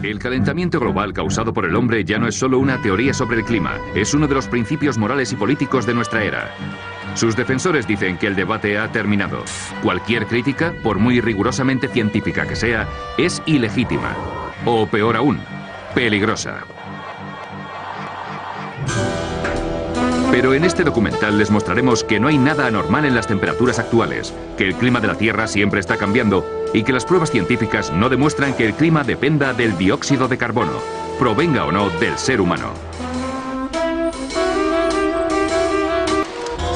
El calentamiento global causado por el hombre ya no es solo una teoría sobre el clima, es uno de los principios morales y políticos de nuestra era. Sus defensores dicen que el debate ha terminado. Cualquier crítica, por muy rigurosamente científica que sea, es ilegítima. O peor aún, peligrosa. Pero en este documental les mostraremos que no hay nada anormal en las temperaturas actuales, que el clima de la Tierra siempre está cambiando y que las pruebas científicas no demuestran que el clima dependa del dióxido de carbono, provenga o no del ser humano.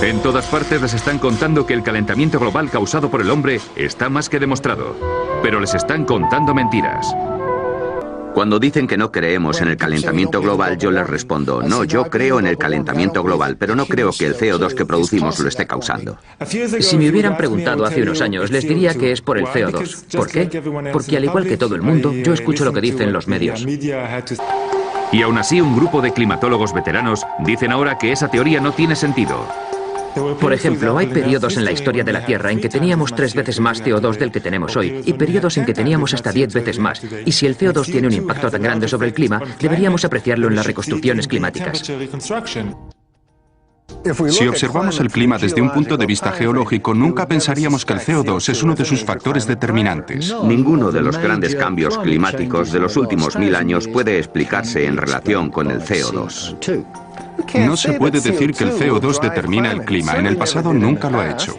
En todas partes les están contando que el calentamiento global causado por el hombre está más que demostrado, pero les están contando mentiras. Cuando dicen que no creemos en el calentamiento global, yo les respondo, no, yo creo en el calentamiento global, pero no creo que el CO2 que producimos lo esté causando. Si me hubieran preguntado hace unos años, les diría que es por el CO2. ¿Por qué? Porque al igual que todo el mundo, yo escucho lo que dicen los medios. Y aún así, un grupo de climatólogos veteranos dicen ahora que esa teoría no tiene sentido. Por ejemplo, hay periodos en la historia de la Tierra en que teníamos 3 veces más CO2 del que tenemos hoy, y periodos en que teníamos hasta 10 veces más. Y si el CO2 tiene un impacto tan grande sobre el clima, deberíamos apreciarlo en las reconstrucciones climáticas. Si observamos el clima desde un punto de vista geológico, nunca pensaríamos que el CO2 es uno de sus factores determinantes. Ninguno de los grandes cambios climáticos de los últimos 1000 años puede explicarse en relación con el CO2. No se puede decir que el CO2 determina el clima. En el pasado nunca lo ha hecho.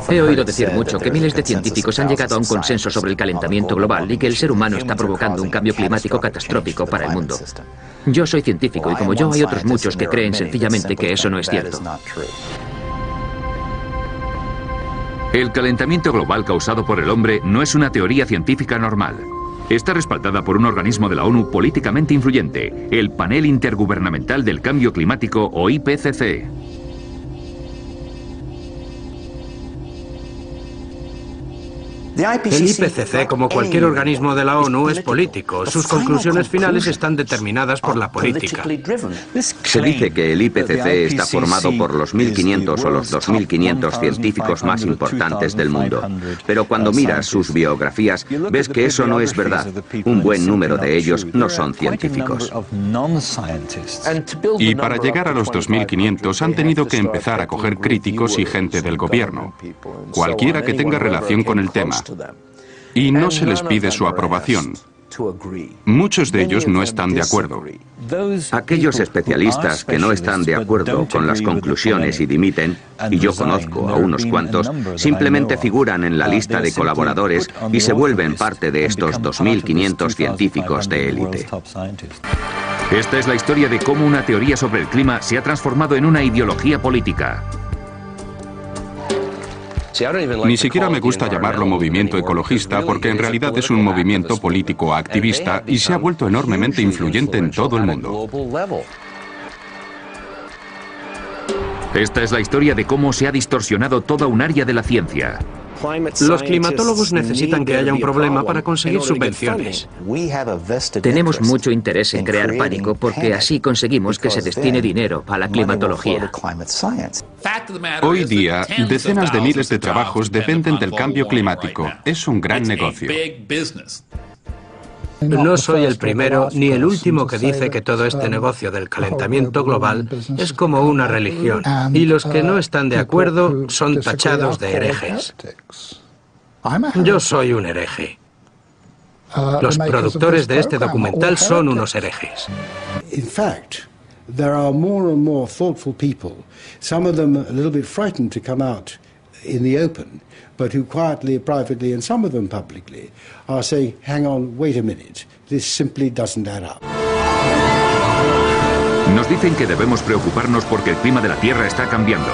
He oído decir mucho que miles de científicos han llegado a un consenso sobre el calentamiento global y que el ser humano está provocando un cambio climático catastrófico para el mundo. Yo soy científico y como yo hay otros muchos que creen sencillamente que eso no es cierto. El calentamiento global causado por el hombre no es una teoría científica normal. Está respaldada por un organismo de la ONU políticamente influyente, el Panel Intergubernamental del Cambio Climático o IPCC. El IPCC, como cualquier organismo de la ONU, es político. Sus conclusiones finales están determinadas por la política. Se dice que el IPCC está formado por los 1.500 o los 2.500 científicos más importantes del mundo. Pero cuando miras sus biografías, ves que eso no es verdad. Un buen número de ellos no son científicos. Y para llegar a los 2.500 han tenido que empezar a coger críticos y gente del gobierno. Cualquiera que tenga relación con el tema. Y no se les pide su aprobación. Muchos de ellos no están de acuerdo. Aquellos especialistas que no están de acuerdo con las conclusiones y dimiten, y yo conozco a unos cuantos, simplemente figuran en la lista de colaboradores y se vuelven parte de estos 2.500 científicos de élite. Esta es la historia de cómo una teoría sobre el clima se ha transformado en una ideología política. Ni siquiera me gusta llamarlo movimiento ecologista porque en realidad es un movimiento político activista y se ha vuelto enormemente influyente en todo el mundo. Esta es la historia de cómo se ha distorsionado toda un área de la ciencia. Los climatólogos necesitan que haya un problema para conseguir subvenciones. Tenemos mucho interés en crear pánico porque así conseguimos que se destine dinero a la climatología. Hoy día, decenas de miles de trabajos dependen del cambio climático. Es un gran negocio. No soy el primero ni el último que dice que todo este negocio del calentamiento global es como una religión, y los que no están de acuerdo son tachados de herejes. Yo soy un hereje. Los productores de este documental son unos herejes. There are more and more thoughtful people, some of them a little bit frightened to come out in the open, but who quietly, privately, and some of them publicly, are saying, hang on, wait a minute, this simply doesn't add up. Nos dicen que debemos preocuparnos porque el clima de la Tierra está cambiando,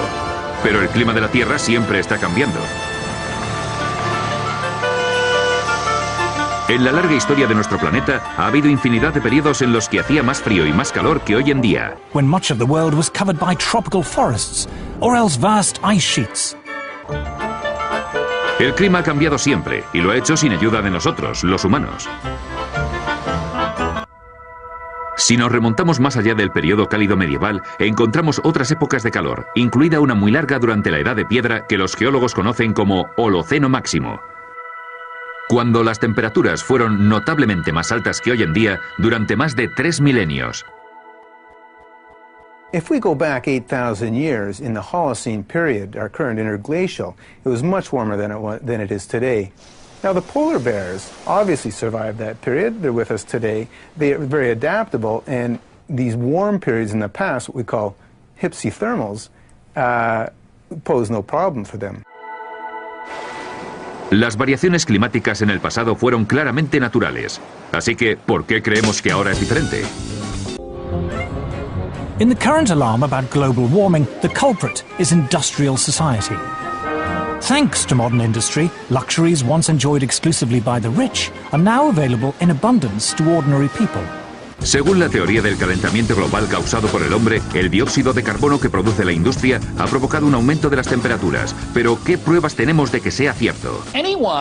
pero el clima de la Tierra siempre está cambiando. En la larga historia de nuestro planeta ha habido infinidad de periodos en los que hacía más frío y más calor que hoy en día. When much of the world was covered by tropical forests or else vast ice sheets. El clima ha cambiado siempre y lo ha hecho sin ayuda de nosotros, los humanos. Si nos remontamos más allá del periodo cálido medieval, encontramos otras épocas de calor, incluida una muy larga durante la Edad de Piedra que los geólogos conocen como Holoceno máximo, cuando las temperaturas fueron notablemente más altas que hoy en día durante más de 3 milenios. If we go back 8,000 years in the Holocene period, our current interglacial, it was much warmer than it is today. Now the polar bears obviously survived that period. They're with us today. They are very adaptable, and these warm periods in the past, what we call hypsithermals, pose no problem for them. Las variaciones climáticas en el pasado fueron claramente naturales. Así que, ¿por qué creemos que ahora es diferente? In the current alarm about global warming, the culprit is industrial society. Thanks to modern industry, luxuries once enjoyed exclusively by the rich are now available in abundance to ordinary people. Según la teoría del calentamiento global causado por el hombre, el dióxido de carbono que produce la industria ha provocado un aumento de las temperaturas. Pero, ¿qué pruebas tenemos de que sea cierto?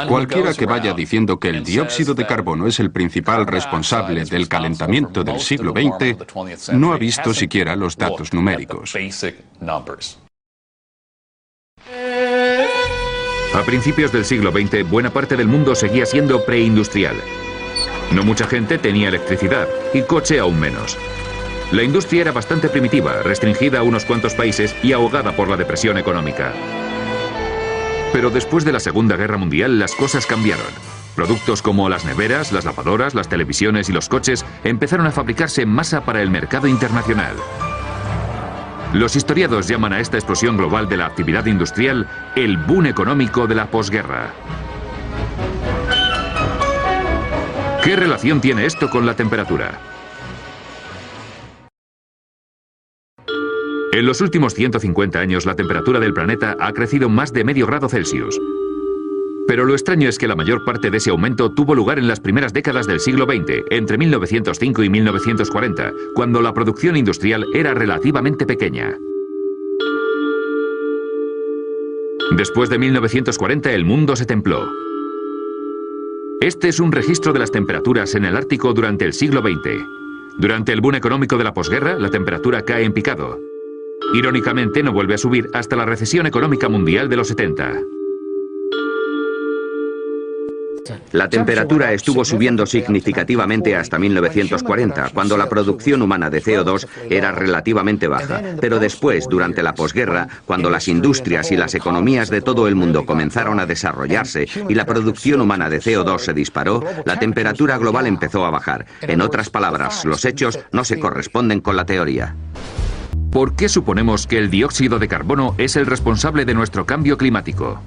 Cualquiera que vaya diciendo que el dióxido de carbono es el principal responsable del calentamiento del siglo XX no ha visto siquiera los datos numéricos. A principios del siglo XX, buena parte del mundo seguía siendo preindustrial. No mucha gente tenía electricidad, y coche aún menos. La industria era bastante primitiva, restringida a unos cuantos países y ahogada por la depresión económica. Pero después de la Segunda Guerra Mundial, las cosas cambiaron. Productos como las neveras, las lavadoras, las televisiones y los coches empezaron a fabricarse en masa para el mercado internacional. Los historiadores llaman a esta explosión global de la actividad industrial el boom económico de la posguerra. ¿Qué relación tiene esto con la temperatura? En los últimos 150 años, la temperatura del planeta ha crecido más de medio grado Celsius. Pero lo extraño es que la mayor parte de ese aumento tuvo lugar en las primeras décadas del siglo XX, entre 1905 y 1940, cuando la producción industrial era relativamente pequeña. Después de 1940, el mundo se templó. Este es un registro de las temperaturas en el Ártico durante el siglo XX. Durante el boom económico de la posguerra, la temperatura cae en picado. Irónicamente, no vuelve a subir hasta la recesión económica mundial de los 70. La temperatura estuvo subiendo significativamente hasta 1940, cuando la producción humana de CO2 era relativamente baja. Pero después, durante la posguerra, cuando las industrias y las economías de todo el mundo comenzaron a desarrollarse y la producción humana de CO2 se disparó, la temperatura global empezó a bajar. En otras palabras, los hechos no se corresponden con la teoría. ¿Por qué suponemos que el dióxido de carbono es el responsable de nuestro cambio climático?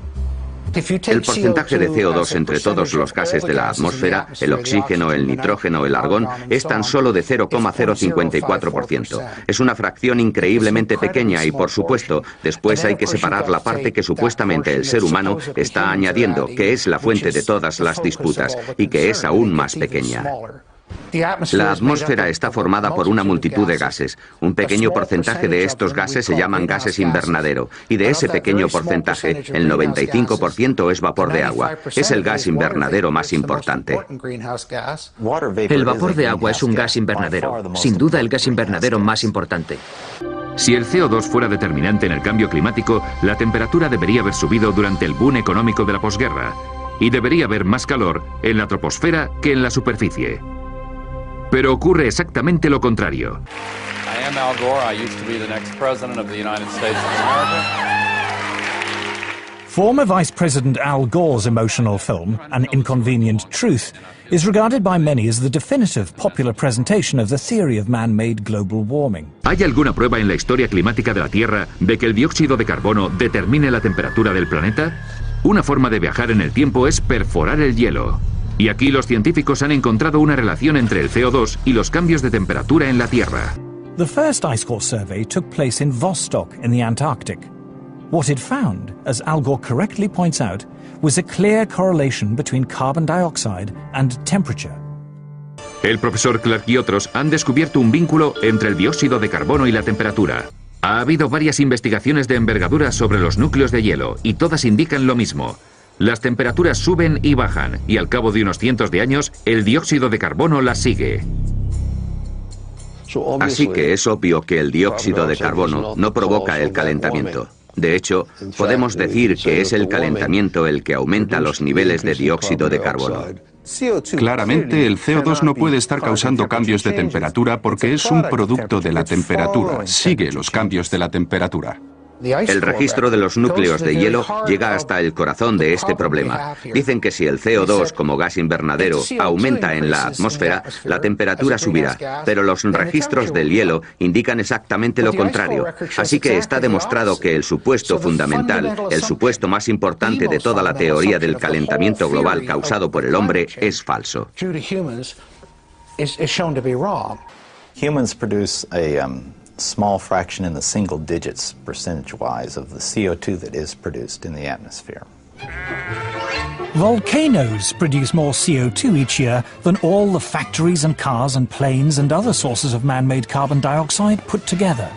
El porcentaje de CO2 entre todos los gases de la atmósfera, el oxígeno, el nitrógeno, el argón, es tan solo de 0,054%. Es una fracción increíblemente pequeña y, por supuesto, después hay que separar la parte que supuestamente el ser humano está añadiendo, que es la fuente de todas las disputas, y que es aún más pequeña. La atmósfera está formada por una multitud de gases. Un pequeño porcentaje de estos gases se llaman gases invernadero, y de ese pequeño porcentaje, el 95% es vapor de agua. Es el gas invernadero más importante. El vapor de agua es un gas invernadero, sin duda el gas invernadero más importante. Si el CO2 fuera determinante en el cambio climático, la temperatura debería haber subido durante el boom económico de la posguerra, y debería haber más calor en la troposfera que en la superficie. Pero ocurre exactamente lo contrario. I am Al Gore. I used to be the next president of the United States of America. Former Vice President Al Gore's emotional film, An Inconvenient Truth, is regarded by many as the definitive popular presentation of the theory of man-made global warming. ¿Hay alguna prueba en la historia climática de la Tierra de que el dióxido de carbono determine la temperatura del planeta? Una forma de viajar en el tiempo es perforar el hielo. Y aquí los científicos han encontrado una relación entre el CO2 y los cambios de temperatura en la Tierra. The first ice core survey took place in Vostok in the Antarctic. What it found, as Al Gore correctly points out, was a clear correlation between carbon dioxide and temperature. El profesor Clark y otros han descubierto un vínculo entre el dióxido de carbono y la temperatura. Ha habido varias investigaciones de envergadura sobre los núcleos de hielo y todas indican lo mismo. Las temperaturas suben y bajan, y al cabo de unos cientos de años, el dióxido de carbono las sigue. Así que es obvio que el dióxido de carbono no provoca el calentamiento. De hecho, podemos decir que es el calentamiento el que aumenta los niveles de dióxido de carbono. Claramente, el CO2 no puede estar causando cambios de temperatura porque es un producto de la temperatura, sigue los cambios de la temperatura. El registro de los núcleos de hielo llega hasta el corazón de este problema. Dicen que si el CO2 como gas invernadero aumenta en la atmósfera, la temperatura subirá, pero los registros del hielo indican exactamente lo contrario. Así que está demostrado que el supuesto fundamental, el supuesto más importante de toda la teoría del calentamiento global causado por el hombre, es falso. Humans produce a small fraction in the single digits percentage-wise of the CO2 that is produced in the atmosphere. Volcanoes produce more CO2 each year than all the factories and cars and planes and other sources of man-made carbon dioxide put together.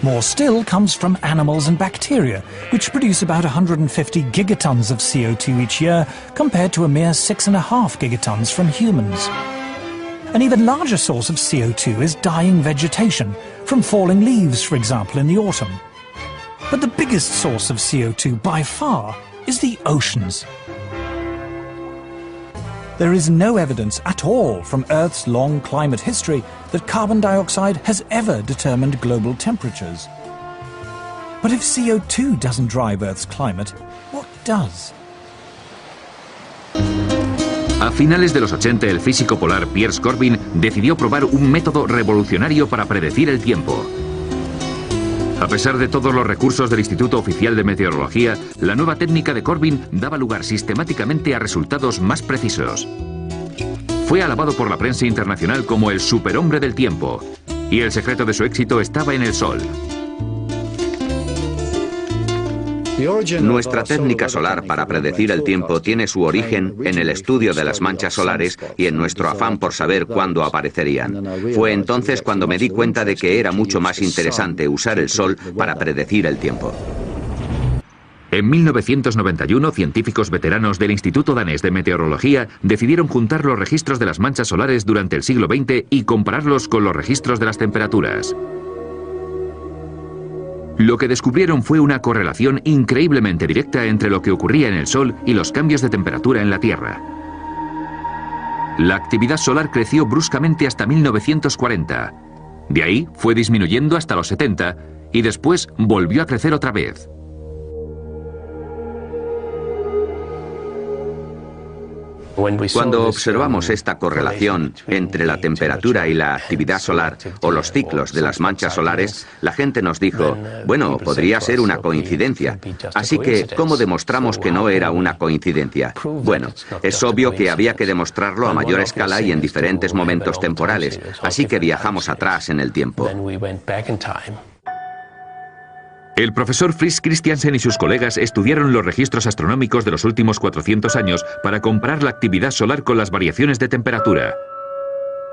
More still comes from animals and bacteria, which produce about 150 gigatons of CO2 each year compared to a mere 6.5 gigatons from humans. An even larger source of CO2 is dying vegetation, from falling leaves, for example, in the autumn. But the biggest source of CO2 by far is the oceans. There is no evidence at all from Earth's long climate history that carbon dioxide has ever determined global temperatures. But if CO2 doesn't drive Earth's climate, what does? A finales de los 80, el físico polar Piers Corbin decidió probar un método revolucionario para predecir el tiempo. A pesar de todos los recursos del Instituto Oficial de Meteorología, la nueva técnica de Corbin daba lugar sistemáticamente a resultados más precisos. Fue alabado por la prensa internacional como el superhombre del tiempo, y el secreto de su éxito estaba en el Sol. Nuestra técnica solar para predecir el tiempo tiene su origen en el estudio de las manchas solares y en nuestro afán por saber cuándo aparecerían. Fue entonces cuando me di cuenta de que era mucho más interesante usar el Sol para predecir el tiempo. En 1991, científicos veteranos del Instituto Danés de Meteorología decidieron juntar los registros de las manchas solares durante el siglo XX y compararlos con los registros de las temperaturas. Lo que descubrieron fue una correlación increíblemente directa entre lo que ocurría en el Sol y los cambios de temperatura en la Tierra. La actividad solar creció bruscamente hasta 1940. De ahí fue disminuyendo hasta los 70 y después volvió a crecer otra vez. Cuando observamos esta correlación entre la temperatura y la actividad solar o los ciclos de las manchas solares, la gente nos dijo, bueno, podría ser una coincidencia. Así que, ¿cómo demostramos que no era una coincidencia? Bueno, es obvio que había que demostrarlo a mayor escala y en diferentes momentos temporales, así que viajamos atrás en el tiempo. El profesor Fritz Christiansen y sus colegas estudiaron los registros astronómicos de los últimos 400 años para comparar la actividad solar con las variaciones de temperatura.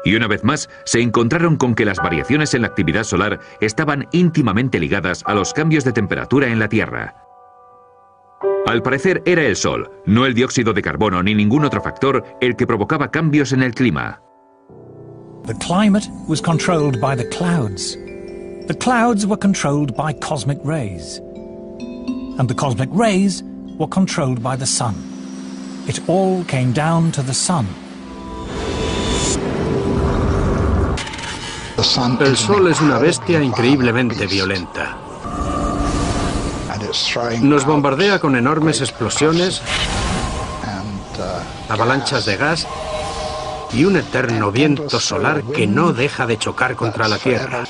Y una vez más, se encontraron con que las variaciones en la actividad solar estaban íntimamente ligadas a los cambios de temperatura en la Tierra. Al parecer era el Sol, no el dióxido de carbono ni ningún otro factor, el que provocaba cambios en el clima. The climate was controlled by the clouds. The clouds were controlled by cosmic rays, and the cosmic rays were controlled by the sun. It all came down to the sun. El Sol es una bestia increíblemente violenta. Nos bombardea con enormes explosiones, avalanchas de gas y un eterno viento solar que no deja de chocar contra la Tierra.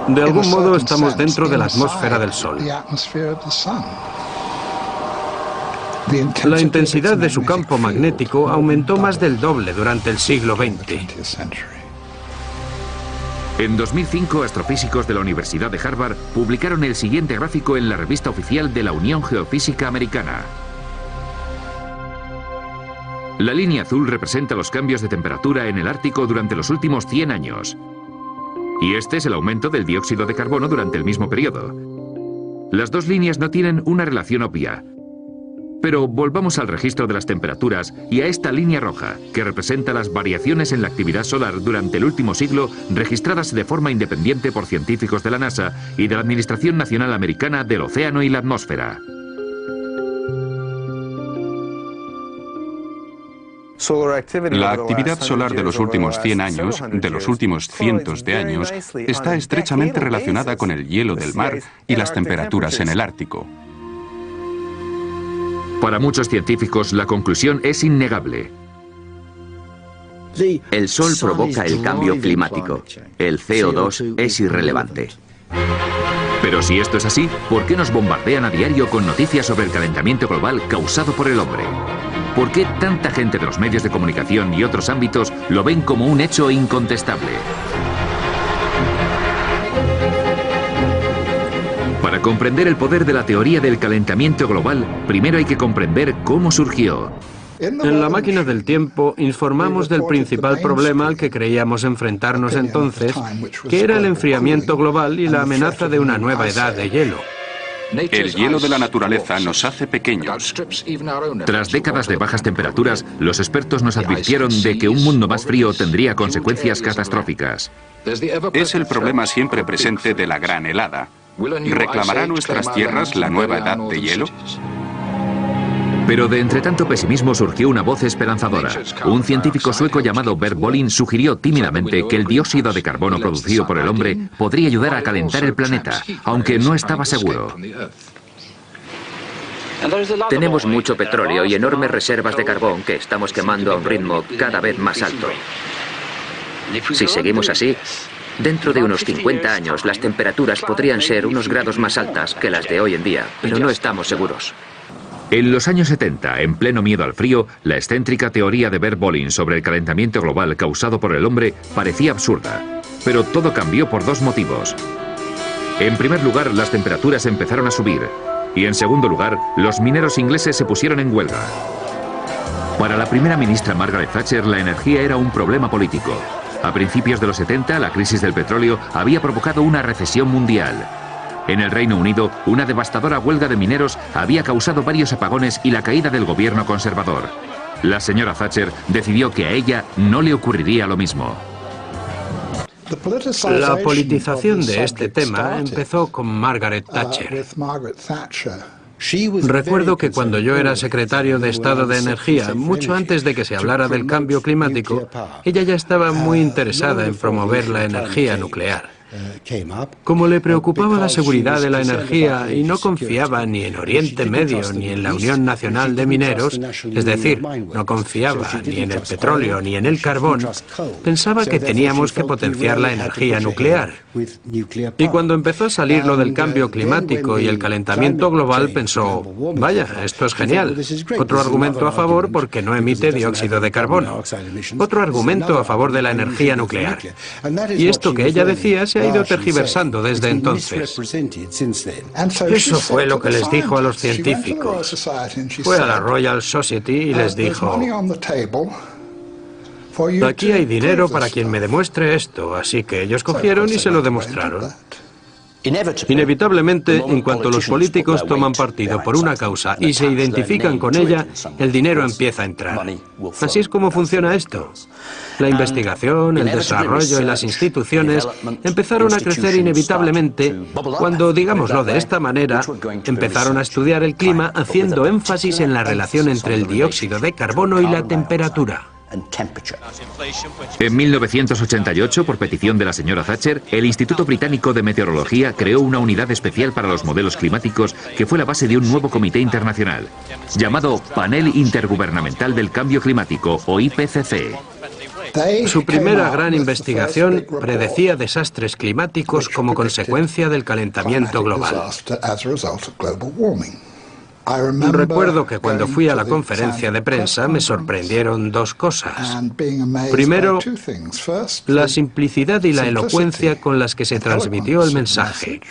De algún modo estamos dentro de la atmósfera del Sol. La intensidad de su campo magnético aumentó más del doble durante el siglo XX. En 2005, astrofísicos de la Universidad de Harvard publicaron el siguiente gráfico en la revista oficial de la Unión Geofísica Americana. La línea azul representa los cambios de temperatura en el Ártico durante los últimos 100 años. Y este es el aumento del dióxido de carbono durante el mismo periodo. Las dos líneas no tienen una relación obvia. Pero volvamos al registro de las temperaturas y a esta línea roja, que representa las variaciones en la actividad solar durante el último siglo, registradas de forma independiente por científicos de la NASA y de la Administración Nacional Americana del Océano y la Atmósfera. La actividad solar de los últimos 100 años, de los últimos cientos de años, está estrechamente relacionada con el hielo del mar y las temperaturas en el Ártico. Para muchos científicos, la conclusión es innegable. El Sol provoca el cambio climático. El CO2 es irrelevante. Pero si esto es así, ¿por qué nos bombardean a diario con noticias sobre el calentamiento global causado por el hombre? ¿Por qué tanta gente de los medios de comunicación y otros ámbitos lo ven como un hecho incontestable? Para comprender el poder de la teoría del calentamiento global, primero hay que comprender cómo surgió. En la máquina del tiempo informamos del principal problema al que creíamos enfrentarnos entonces, que era el enfriamiento global y la amenaza de una nueva edad de hielo. El hielo de la naturaleza nos hace pequeños. Tras décadas de bajas temperaturas, los expertos nos advirtieron de que un mundo más frío tendría consecuencias catastróficas. Es el problema siempre presente de la gran helada. ¿Reclamará nuestras tierras la nueva edad de hielo? Pero de entre tanto pesimismo surgió una voz esperanzadora. Un científico sueco llamado Bert Bolin sugirió tímidamente que el dióxido de carbono producido por el hombre podría ayudar a calentar el planeta, aunque no estaba seguro. Tenemos mucho petróleo y enormes reservas de carbón que estamos quemando a un ritmo cada vez más alto. Si seguimos así, dentro de unos 50 años las temperaturas podrían ser unos grados más altas que las de hoy en día, pero no estamos seguros. En los años 70, en pleno miedo al frío, la excéntrica teoría de Bert Bolin sobre el calentamiento global causado por el hombre parecía absurda. Pero todo cambió por dos motivos. En primer lugar, las temperaturas empezaron a subir. Y en segundo lugar, los mineros ingleses se pusieron en huelga. Para la primera ministra Margaret Thatcher, la energía era un problema político. A principios de los 70, la crisis del petróleo había provocado una recesión mundial. En el Reino Unido, una devastadora huelga de mineros había causado varios apagones y la caída del gobierno conservador. La señora Thatcher decidió que a ella no le ocurriría lo mismo. La politización de este tema empezó con Margaret Thatcher. Recuerdo que cuando yo era secretario de Estado de Energía, mucho antes de que se hablara del cambio climático, ella ya estaba muy interesada en promover la energía nuclear. Como le preocupaba la seguridad de la energía y no confiaba ni en Oriente Medio ni en la Unión Nacional de Mineros, es decir, no confiaba ni en el petróleo ni en el carbón, pensaba que teníamos que potenciar la energía nuclear. Y cuando empezó a salir lo del cambio climático y el calentamiento global, pensó, vaya, esto es genial. Otro argumento a favor porque no emite dióxido de carbono. Otro argumento a favor de la energía nuclear. Y esto que ella decía se ha ido tergiversando desde entonces. Eso fue lo que les dijo a los científicos. Fue a la Royal Society y les dijo, aquí hay dinero para quien me demuestre esto, así que ellos cogieron y se lo demostraron. Inevitablemente, en cuanto los políticos toman partido por una causa y se identifican con ella, el dinero empieza a entrar. Así es como funciona esto. La investigación, el desarrollo y las instituciones empezaron a crecer inevitablemente cuando, digámoslo de esta manera, empezaron a estudiar el clima haciendo énfasis en la relación entre el dióxido de carbono y la temperatura. En 1988, por petición de la señora Thatcher, el Instituto Británico de Meteorología creó una unidad especial para los modelos climáticos que fue la base de un nuevo comité internacional, llamado Panel Intergubernamental del Cambio Climático, o IPCC. Su primera gran investigación predecía desastres climáticos como consecuencia del calentamiento global. Recuerdo que cuando fui a la conferencia de prensa me sorprendieron dos cosas. Primero, la simplicidad y la elocuencia con las que se transmitió el mensaje.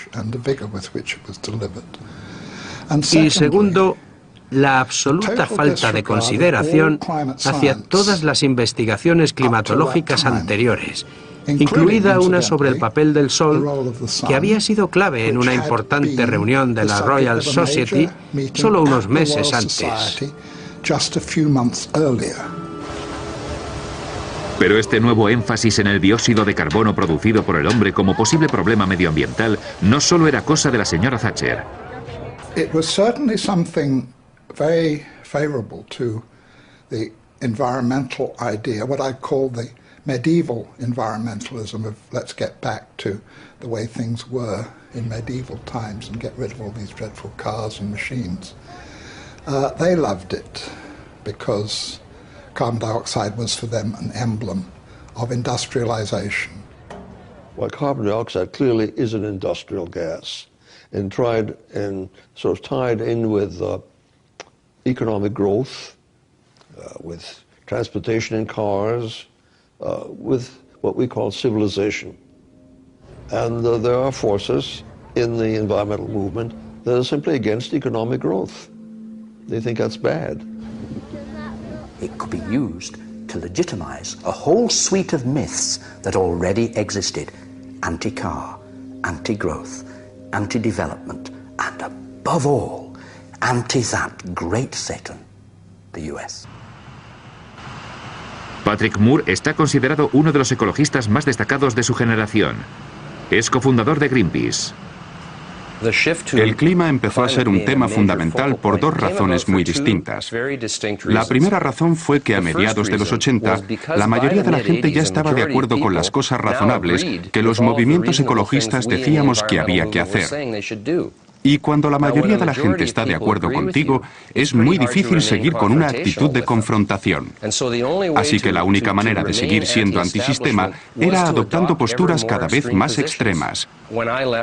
Y segundo, la absoluta falta de consideración hacia todas las investigaciones climatológicas anteriores, incluida una sobre el papel del Sol, que había sido clave en una importante reunión de la Royal Society solo unos meses antes. Pero este nuevo énfasis en el dióxido de carbono producido por el hombre como posible problema medioambiental no solo era cosa de la señora Thatcher. It was certainly something very favorable to the environmental idea, what I call the medieval environmentalism of let's get back to the way things were in medieval times and get rid of all these dreadful cars and machines. They loved it because carbon dioxide was for them an emblem of industrialization. Well, carbon dioxide clearly is an industrial gas and tried and sort of tied in with economic growth, with transportation in cars, with what we call civilization. And there are forces in the environmental movement that are simply against economic growth. They think that's bad. It could be used to legitimize a whole suite of myths that already existed. Anti-car, anti-growth, anti-development, and above all, anti-that great Satan, the US. Patrick Moore está considerado uno de los ecologistas más destacados de su generación. Es cofundador de Greenpeace. El clima empezó a ser un tema fundamental por dos razones muy distintas. La primera razón fue que a mediados de los 80, la mayoría de la gente ya estaba de acuerdo con las cosas razonables que los movimientos ecologistas decíamos que había que hacer. Y cuando la mayoría de la gente está de acuerdo contigo, es muy difícil seguir con una actitud de confrontación. Así que la única manera de seguir siendo antisistema era adoptando posturas cada vez más extremas.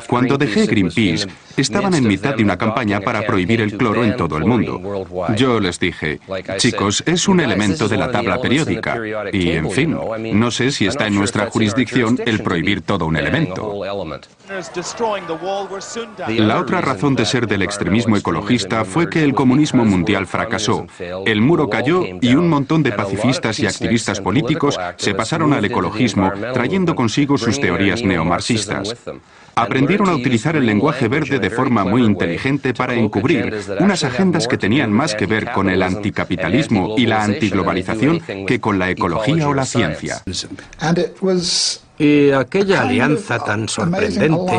Cuando dejé Greenpeace, estaban en mitad de una campaña para prohibir el cloro en todo el mundo. Yo les dije, chicos, es un elemento de la tabla periódica. Y, en fin, no sé si está en nuestra jurisdicción el prohibir todo un elemento. La otra razón de ser del extremismo ecologista fue que el comunismo mundial fracasó. El muro cayó y un montón de pacifistas y activistas políticos se pasaron al ecologismo, trayendo consigo sus teorías neomarxistas. Aprendieron a utilizar el lenguaje verde de forma muy inteligente para encubrir unas agendas que tenían más que ver con el anticapitalismo y la antiglobalización que con la ecología o la ciencia. Y aquella alianza tan sorprendente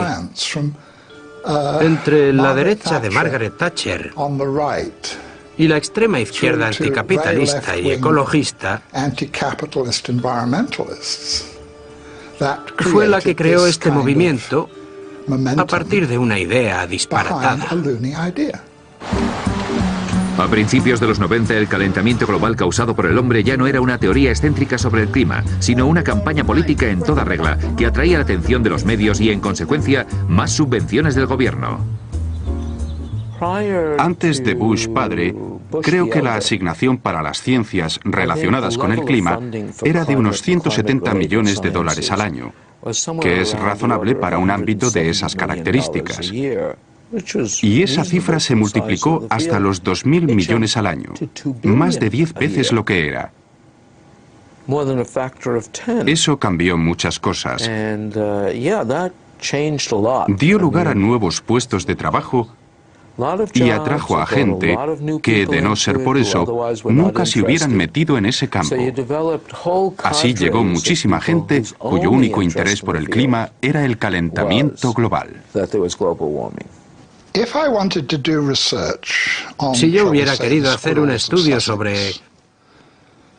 entre la derecha de Margaret Thatcher y la extrema izquierda anticapitalista y ecologista fue la que creó este movimiento a partir de una idea disparatada. A principios de los 90, el calentamiento global causado por el hombre ya no era una teoría excéntrica sobre el clima, sino una campaña política en toda regla que atraía la atención de los medios y, en consecuencia, más subvenciones del gobierno. Antes de Bush padre, creo que la asignación para las ciencias relacionadas con el clima era de unos 170 millones de dólares al año, que es razonable para un ámbito de esas características. Y esa cifra se multiplicó hasta los 2.000 millones al año, más de 10 veces lo que era. Eso cambió muchas cosas. Dio lugar a nuevos puestos de trabajo y atrajo a gente que, de no ser por eso, nunca se hubieran metido en ese campo. Así llegó muchísima gente cuyo único interés por el clima era el calentamiento global. Si yo hubiera querido hacer un estudio sobre,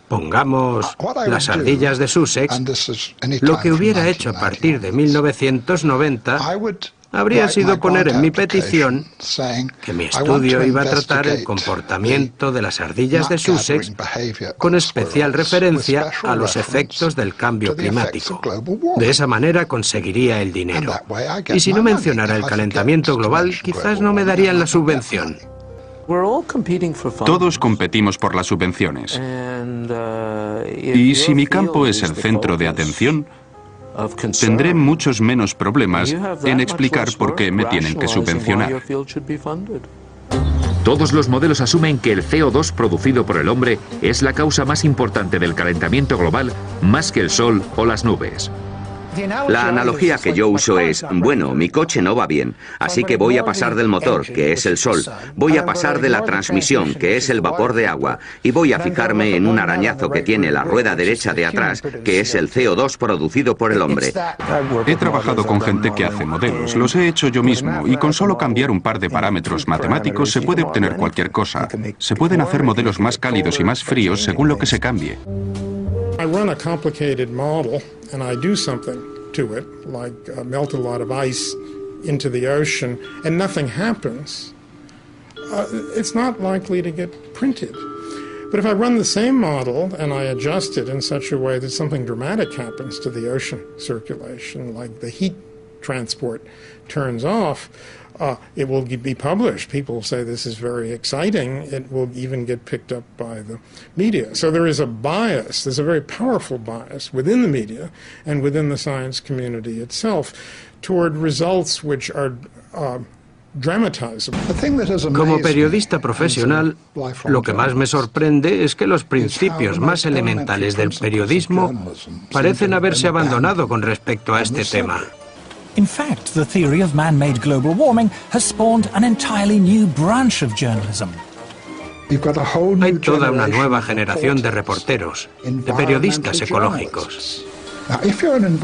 pongamos, las ardillas de Sussex, lo que hubiera hecho a partir de 1990 habría sido poner en mi petición que mi estudio iba a tratar el comportamiento de las ardillas de Sussex con especial referencia a los efectos del cambio climático. De esa manera conseguiría el dinero. Y si no mencionara el calentamiento global, quizás no me darían la subvención. Todos competimos por las subvenciones. Y si mi campo es el centro de atención, tendré muchos menos problemas en explicar por qué me tienen que subvencionar. Todos los modelos asumen que el CO2 producido por el hombre es la causa más importante del calentamiento global, más que el sol o las nubes. La analogía que yo uso es, bueno, mi coche no va bien, así que voy a pasar del motor, que es el sol, voy a pasar de la transmisión, que es el vapor de agua, y voy a fijarme en un arañazo que tiene la rueda derecha de atrás, que es el CO2 producido por el hombre. He trabajado con gente que hace modelos, los he hecho yo mismo, y con solo cambiar un par de parámetros matemáticos se puede obtener cualquier cosa. Se pueden hacer modelos más cálidos y más fríos según lo que se cambie. I run a complicated model and I do something to it, like melt a lot of ice into the ocean, and nothing happens. It's not likely to get printed. But if I run the same model and I adjust it in such a way that something dramatic happens to the ocean circulation, like the heat transport turns off, it will be published. People will say this is very exciting. It will even get picked up by the media. So there is a bias, there's a very powerful bias within the media and within the science community itself toward results which are dramatizable. Como periodista profesional, lo que más me sorprende es que los principios más elementales del periodismo parecen haberse abandonado con respecto a este tema. In fact, the theory of man-made global warming has spawned an entirely new branch of journalism. Hay toda una nueva generación de reporteros, de periodistas ecológicos.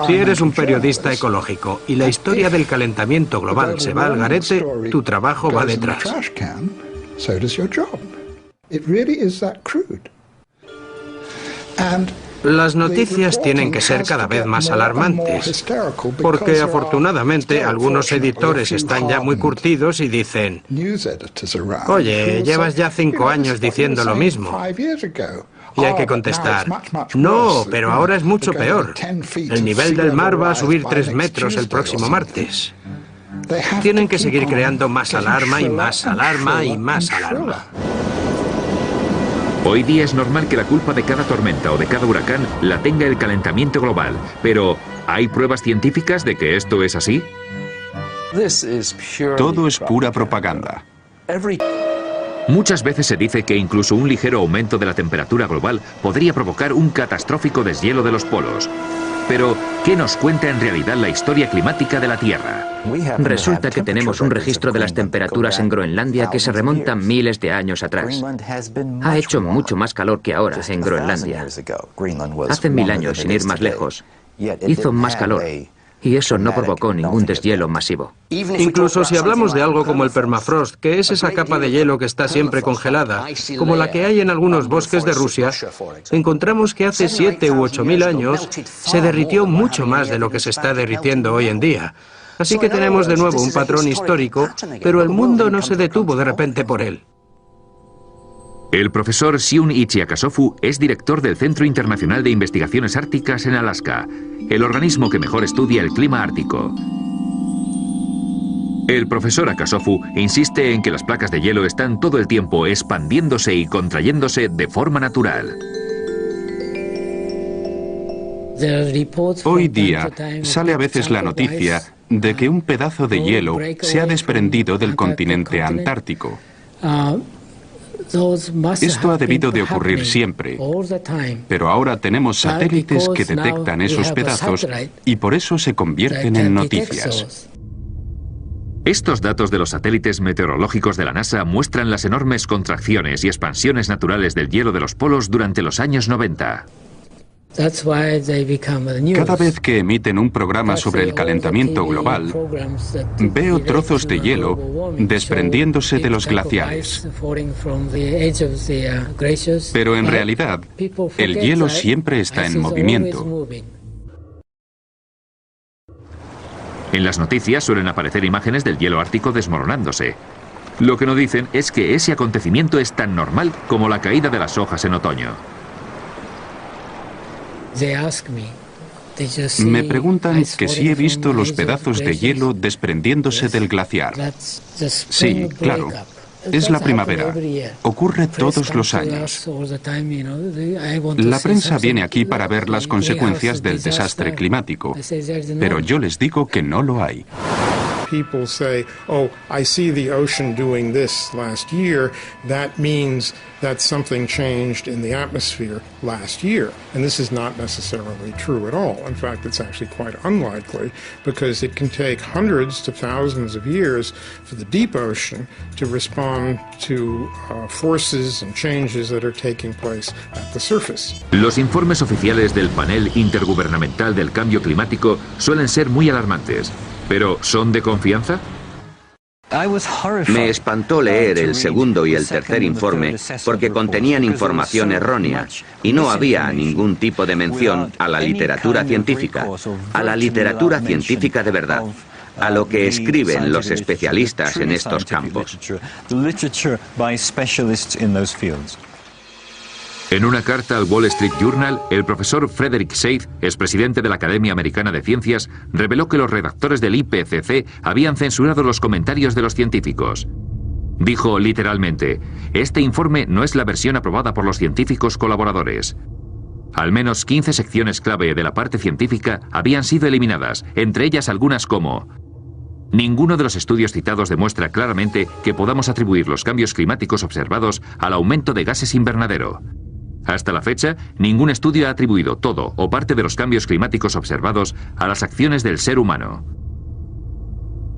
Si eres un periodista ecológico y la historia del calentamiento global se va al garete, tu trabajo va detrás. Las noticias tienen que ser cada vez más alarmantes, porque afortunadamente algunos editores están ya muy curtidos y dicen: oye, llevas ya 5 años diciendo lo mismo. Y hay que contestar: no, pero ahora es mucho peor. El nivel del mar va a subir 3 metros el próximo martes. Tienen que seguir creando más alarma y más alarma y más alarma. Hoy día es normal que la culpa de cada tormenta o de cada huracán la tenga el calentamiento global, pero ¿hay pruebas científicas de que esto es así? Todo es pura propaganda. Muchas veces se dice que incluso un ligero aumento de la temperatura global podría provocar un catastrófico deshielo de los polos. Pero, ¿qué nos cuenta en realidad la historia climática de la Tierra? Resulta que tenemos un registro de las temperaturas en Groenlandia que se remonta miles de años atrás. Ha hecho mucho más calor que ahora en Groenlandia. Hace 1000 años, sin ir más lejos, hizo más calor. Y eso no provocó ningún deshielo masivo. Incluso si hablamos de algo como el permafrost, que es esa capa de hielo que está siempre congelada, como la que hay en algunos bosques de Rusia, encontramos que hace 7 u 8000 años se derritió mucho más de lo que se está derritiendo hoy en día. Así que tenemos de nuevo un patrón histórico, pero el mundo no se detuvo de repente por él. El profesor Shunichi Akasofu es director del Centro Internacional de Investigaciones Árticas en Alaska, el organismo que mejor estudia el clima ártico. El profesor Akasofu insiste en que las placas de hielo están todo el tiempo expandiéndose y contrayéndose de forma natural. Hoy día sale a veces la noticia de que un pedazo de hielo se ha desprendido del continente antártico. Esto ha debido de ocurrir siempre, pero ahora tenemos satélites que detectan esos pedazos y por eso se convierten en noticias. Estos datos de los satélites meteorológicos de la NASA muestran las enormes contracciones y expansiones naturales del hielo de los polos durante los años 90. Cada vez que emiten un programa sobre el calentamiento global, veo trozos de hielo desprendiéndose de los glaciares. Pero en realidad, el hielo siempre está en movimiento. En las noticias suelen aparecer imágenes del hielo ártico desmoronándose. Lo que no dicen es que ese acontecimiento es tan normal como la caída de las hojas en otoño. Me preguntan que si he visto los pedazos de hielo desprendiéndose del glaciar. Sí, claro. Es la primavera. Ocurre todos los años. La prensa viene aquí para ver las consecuencias del desastre climático, pero yo les digo que no lo hay. people say, oh, I see the ocean doing this last year, that means that something changed in the atmosphere last year. And this is not necessarily true at all. In fact, it's actually quite unlikely, because it can take hundreds to thousands of years for the deep ocean to respond to forces and changes that are taking place at the surface. Los informes oficiales del panel intergubernamental del cambio climático suelen ser muy alarmantes, pero ¿son de confianza? Me espantó leer el segundo y el tercer informe porque contenían información errónea y no había ningún tipo de mención a la literatura científica, de verdad, a lo que escriben los especialistas en estos campos. En una carta al Wall Street Journal, el profesor Frederick Seith, expresidente de la Academia Americana de Ciencias, reveló que los redactores del IPCC habían censurado los comentarios de los científicos. Dijo literalmente, este informe no es la versión aprobada por los científicos colaboradores. Al menos 15 secciones clave de la parte científica habían sido eliminadas, entre ellas algunas como: ninguno de los estudios citados demuestra claramente que podamos atribuir los cambios climáticos observados al aumento de gases invernadero. Hasta la fecha, ningún estudio ha atribuido todo o parte de los cambios climáticos observados a las acciones del ser humano.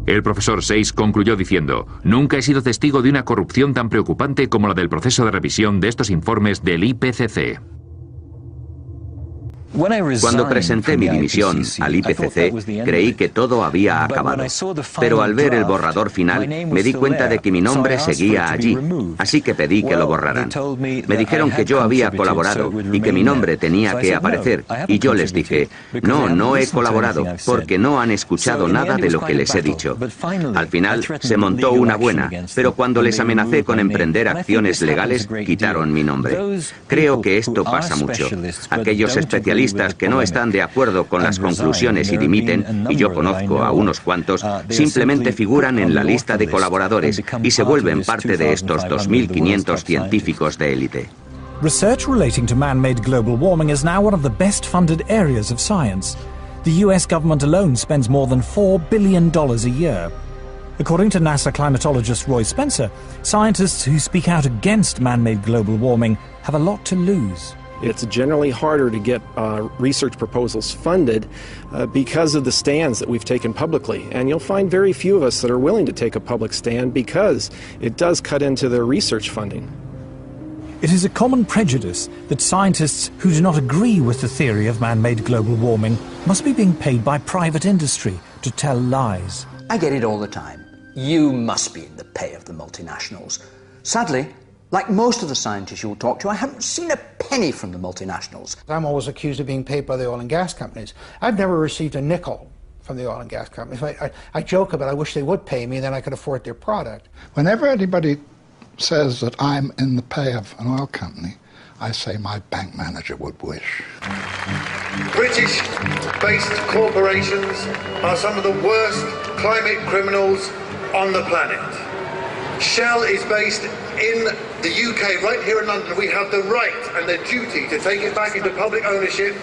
El profesor Seith concluyó diciendo, nunca he sido testigo de una corrupción tan preocupante como la del proceso de revisión de estos informes del IPCC. Cuando presenté mi dimisión al IPCC, creí que todo había acabado. Pero al ver el borrador final, me di cuenta de que mi nombre seguía allí, así que pedí que lo borraran. Me dijeron que yo había colaborado y que mi nombre tenía que aparecer, y yo les dije, no he colaborado, porque no han escuchado nada de lo que les he dicho. Al final se montó una buena, pero cuando les amenacé con emprender acciones legales, quitaron mi nombre. Creo que esto pasa mucho. Aquellos especialistas que no están de acuerdo con las conclusiones y dimiten, y yo conozco a unos cuantos, simplemente figuran en la lista de colaboradores y se vuelven parte de estos 2.500 científicos de élite. Research relating to man-made global warming is now one of the best-funded areas of science. The US government alone spends more than $4 billion a year. According to NASA climatologist Roy Spencer, scientists who speak out against man-made global warming have a lot to lose. It's generally harder to get research proposals funded because of the stands that we've taken publicly. And you'll find very few of us that are willing to take a public stand because it does cut into their research funding. It is a common prejudice that scientists who do not agree with the theory of man-made global warming must be being paid by private industry to tell lies. I get it all the time. You must be in the pay of the multinationals. Sadly, like most of the scientists you'll talk to, I haven't seen a penny from the multinationals. I'm always accused of being paid by the oil and gas companies. I've never received a nickel from the oil and gas companies. I joke about I wish they would pay me, then I could afford their product. Whenever anybody says that I'm in the pay of an oil company, I say my bank manager would wish. British-based corporations are some of the worst climate criminals on the planet. Shell is based in the UK, right here in London. We have the right and the duty to take it back into public ownership,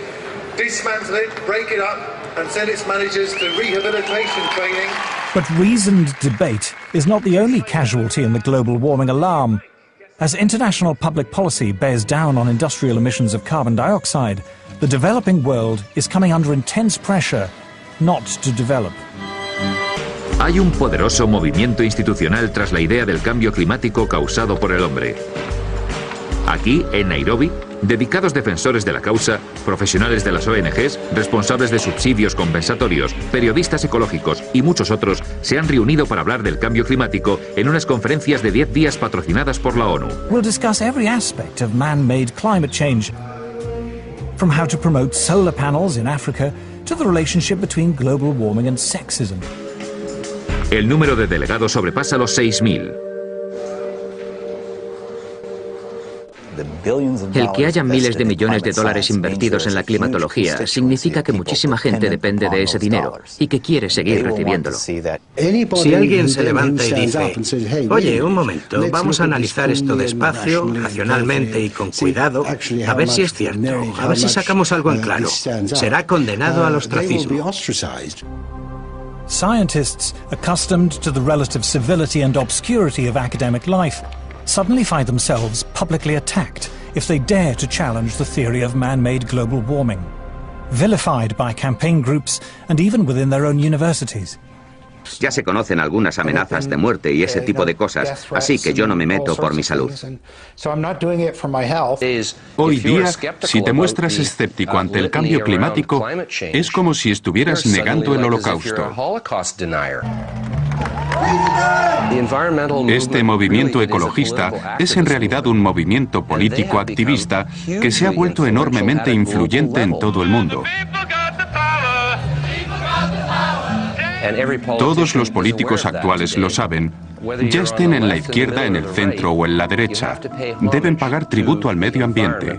dismantle it, break it up, and send its managers to rehabilitation training. But reasoned debate is not the only casualty in the global warming alarm. As international public policy bears down on industrial emissions of carbon dioxide, the developing world is coming under intense pressure not to develop. Hay un poderoso movimiento institucional tras la idea del cambio climático causado por el hombre. Aquí, en Nairobi, dedicados defensores de la causa, profesionales de las ONGs, responsables de subsidios compensatorios, periodistas ecológicos y muchos otros se han reunido para hablar del cambio climático en unas conferencias de 10 días patrocinadas por la ONU. We'll discuss every aspect of man-made climate change, from how to promote solar panels in Africa to the relationship between global warming and sexism. El número de delegados sobrepasa los 6.000. El que haya miles de millones de dólares invertidos en la climatología significa que muchísima gente depende de ese dinero y que quiere seguir recibiéndolo. Si alguien se levanta y dice, oye, un momento, vamos a analizar esto despacio, racionalmente y con cuidado, a ver si es cierto, a ver si sacamos algo en claro, será condenado al ostracismo. Scientists, accustomed to the relative civility and obscurity of academic life, suddenly find themselves publicly attacked if they dare to challenge the theory of man-made global warming, vilified by campaign groups and even within their own universities. Ya se conocen algunas amenazas de muerte y ese tipo de cosas, así que yo no me meto por mi salud. Hoy día, si te muestras escéptico ante el cambio climático, es como si estuvieras negando el Holocausto. Este movimiento ecologista es en realidad un movimiento político activista que se ha vuelto enormemente influyente en todo el mundo. Todos los políticos actuales lo saben, ya estén en la izquierda, en el centro o en la derecha. Deben pagar tributo al medio ambiente.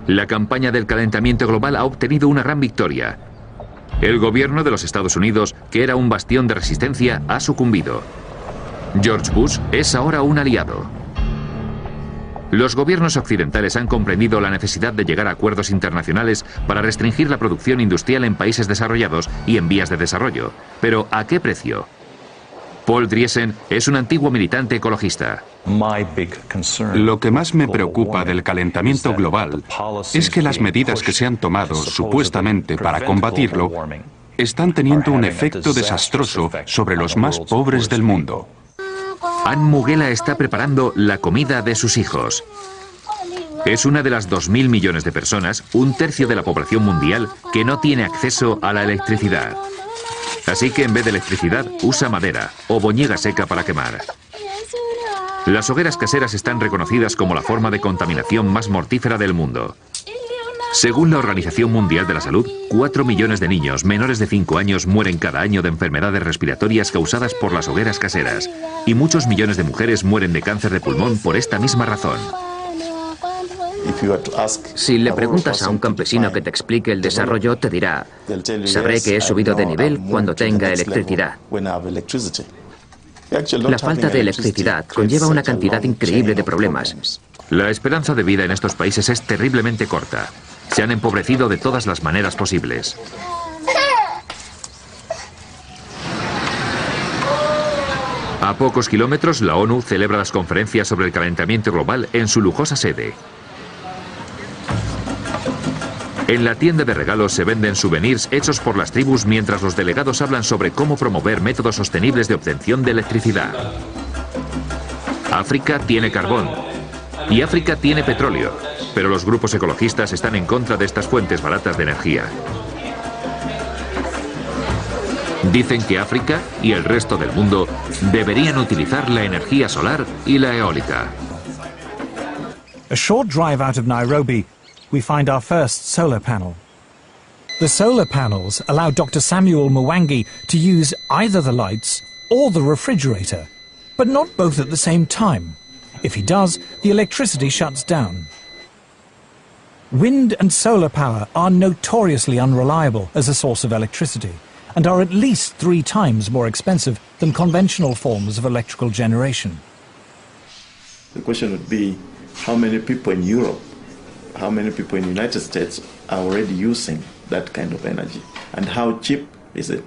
La campaña del calentamiento global ha obtenido una gran victoria. El gobierno de los Estados Unidos, que era un bastión de resistencia, ha sucumbido. George Bush es ahora un aliado. Los gobiernos occidentales han comprendido la necesidad de llegar a acuerdos internacionales para restringir la producción industrial en países desarrollados y en vías de desarrollo. Pero ¿a qué precio? Paul Driesen es un antiguo militante ecologista. Lo que más me preocupa del calentamiento global es que las medidas que se han tomado supuestamente para combatirlo están teniendo un efecto desastroso sobre los más pobres del mundo. Anne Mugela está preparando la comida de sus hijos. Es una de las 2.000 millones de personas, un tercio de la población mundial, que no tiene acceso a la electricidad. Así que en vez de electricidad, usa madera o boñiga seca para quemar. Las hogueras caseras están reconocidas como la forma de contaminación más mortífera del mundo. Según la Organización Mundial de la Salud, 4 millones de niños menores de 5 años mueren cada año de enfermedades respiratorias causadas por las hogueras caseras, y muchos millones de mujeres mueren de cáncer de pulmón por esta misma razón. Si le preguntas a un campesino que te explique el desarrollo, te dirá: sabré que he subido de nivel cuando tenga electricidad. La falta de electricidad conlleva una cantidad increíble de problemas. La esperanza de vida en estos países es terriblemente corta. Se han empobrecido de todas las maneras posibles. A pocos kilómetros, la ONU celebra las conferencias sobre el calentamiento global en su lujosa sede. En la tienda de regalos se venden souvenirs hechos por las tribus mientras los delegados hablan sobre cómo promover métodos sostenibles de obtención de electricidad. África tiene carbón y África tiene petróleo, pero los grupos ecologistas están en contra de estas fuentes baratas de energía. Dicen que África y el resto del mundo deberían utilizar la energía solar y la eólica. A short drive out of Nairobi, we find our first solar panel. The solar panels allow Dr. Samuel Mwangi to use either the lights or the refrigerator, but not both at the same time. If he does, the electricity shuts down. Wind and solar power are notoriously unreliable as a source of electricity and are at least 3 times more expensive than conventional forms of electrical generation. The question would be, how many people in Europe, how many people in the United States are already using that kind of energy? And how cheap is it?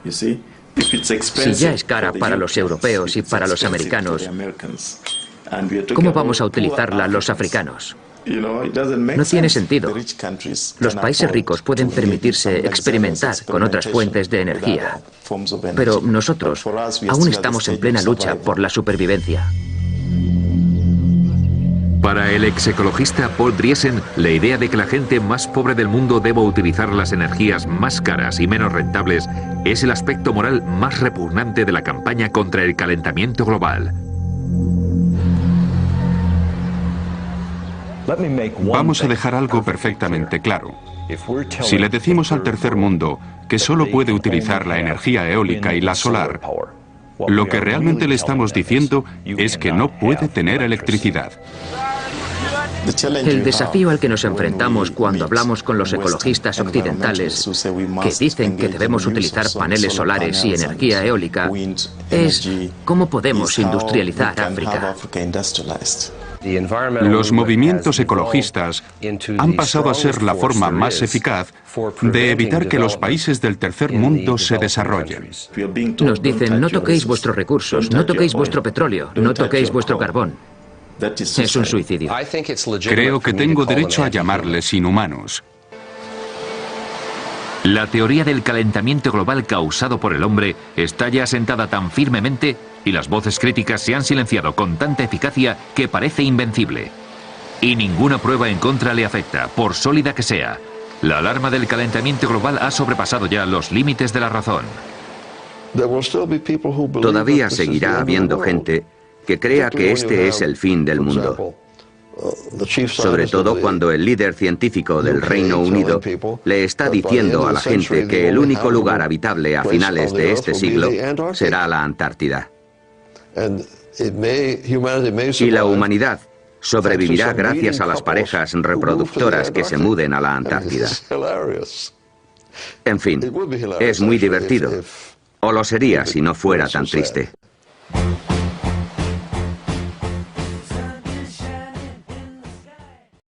You see? Si ya es cara para los europeos y para los americanos, ¿cómo vamos a utilizarla los africanos? No tiene sentido. Los países ricos pueden permitirse experimentar con otras fuentes de energía, pero nosotros aún estamos en plena lucha por la supervivencia. Para el ex-ecologista Paul Driesen, la idea de que la gente más pobre del mundo deba utilizar las energías más caras y menos rentables es el aspecto moral más repugnante de la campaña contra el calentamiento global. Vamos a dejar algo perfectamente claro. Si le decimos al tercer mundo que solo puede utilizar la energía eólica y la solar, lo que realmente le estamos diciendo es que no puede tener electricidad. El desafío al que nos enfrentamos cuando hablamos con los ecologistas occidentales, que dicen que debemos utilizar paneles solares y energía eólica, es cómo podemos industrializar África. Los movimientos ecologistas han pasado a ser la forma más eficaz de evitar que los países del tercer mundo se desarrollen. Nos dicen, no toquéis vuestros recursos, no toquéis vuestro petróleo, no toquéis vuestro carbón. Es un suicidio. Creo que tengo derecho a llamarles inhumanos. La teoría del calentamiento global causado por el hombre está ya asentada tan firmemente y las voces críticas se han silenciado con tanta eficacia que parece invencible. Y ninguna prueba en contra le afecta, por sólida que sea. La alarma del calentamiento global ha sobrepasado ya los límites de la razón. Todavía seguirá habiendo gente que crea que este es el fin del mundo. Sobre todo cuando el líder científico del Reino Unido le está diciendo a la gente que el único lugar habitable a finales de este siglo será la Antártida. Y la humanidad sobrevivirá gracias a las parejas reproductoras que se muden a la Antártida. En fin, es muy divertido. O lo sería si no fuera tan triste.